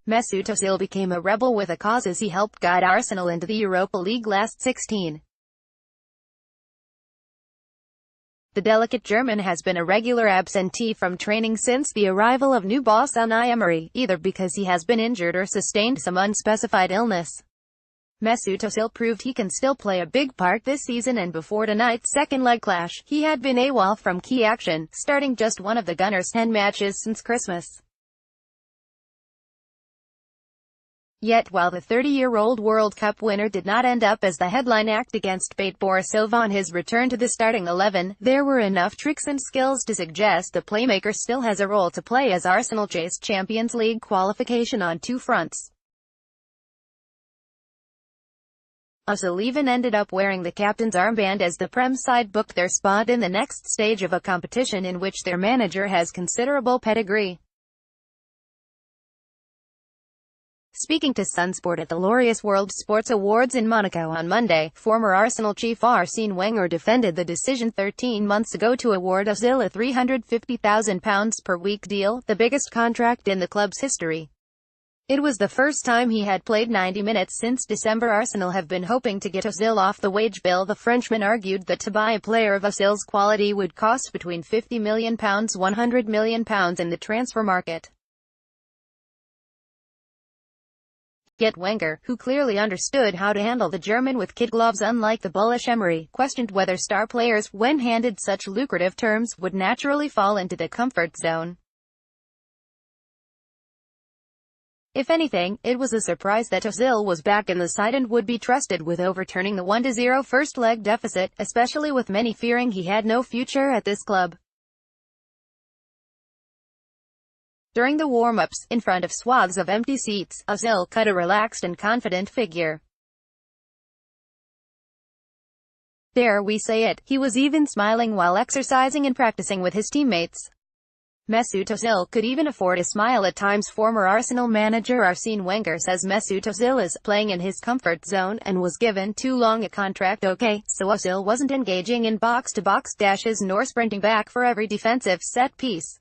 Mesut Ozil became a rebel with a cause as he helped guide Arsenal into the Europa League Last 16. The delicate German has been a regular absentee from training since the arrival of new boss Unai Emery, either because he has been injured or sustained some unspecified illness. Mesut Ozil proved he can still play a big part this season, and before tonight's second-leg clash, he had been AWOL from key action, starting just one of the Gunners' 10 matches since Christmas. Yet while the 30-year-old World Cup winner did not end up as the headline act against Bate Borisova on his return to the starting 11, there were enough tricks and skills to suggest the playmaker still has a role to play as Arsenal chased Champions League qualification on two fronts. Ozil even ended up wearing the captain's armband as the Prem side booked their spot in the next stage of a competition in which their manager has considerable pedigree. Speaking to Sunsport at the Laureus World Sports Awards in Monaco on Monday, former Arsenal chief Arsene Wenger defended the decision 13 months ago to award Ozil a £350,000 per week deal, the biggest contract in the club's history. It was the first time he had played 90 minutes since December. Arsenal have been hoping to get Ozil off the wage bill. The Frenchman argued that to buy a player of Ozil's quality would cost between £50 million and £100 million in the transfer market. Yet Wenger, who clearly understood how to handle the German with kid gloves unlike the bullish Emery, questioned whether star players, when handed such lucrative terms, would naturally fall into the comfort zone. If anything, it was a surprise that Ozil was back in the side and would be trusted with overturning the 1-0 first-leg deficit, especially with many fearing he had no future at this club. During the warm-ups, in front of swaths of empty seats, Ozil cut a relaxed and confident figure. Dare we say it, he was even smiling while exercising and practicing with his teammates. Mesut Ozil could even afford a smile at times. Former Arsenal manager Arsene Wenger says Mesut Ozil is playing in his comfort zone and was given too long a contract. Okay, so Ozil wasn't engaging in box-to-box dashes nor sprinting back for every defensive set piece.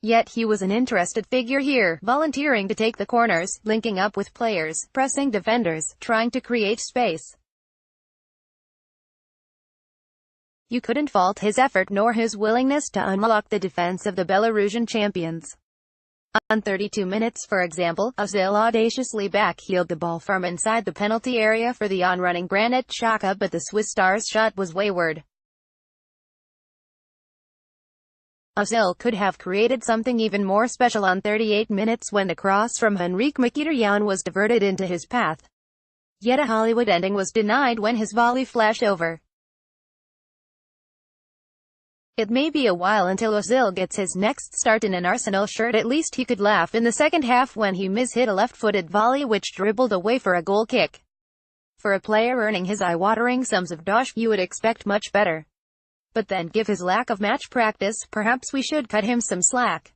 Yet he was an interested figure here, volunteering to take the corners, linking up with players, pressing defenders, trying to create space. You couldn't fault his effort nor his willingness to unlock the defense of the Belarusian champions. On 32 minutes, for example, Ozil audaciously backheeled the ball from inside the penalty area for the on-running Granit Xhaka, but the Swiss star's shot was wayward. Ozil could have created something even more special on 38 minutes when the cross from Henrikh Mkhitaryan was diverted into his path. Yet a Hollywood ending was denied when his volley flashed over. It may be a while until Ozil gets his next start in an Arsenal shirt. At least he could laugh in the second half when he mishit a left-footed volley which dribbled away for a goal kick. For a player earning his eye-watering sums of dosh, you would expect much better. But then, given his lack of match practice, perhaps we should cut him some slack.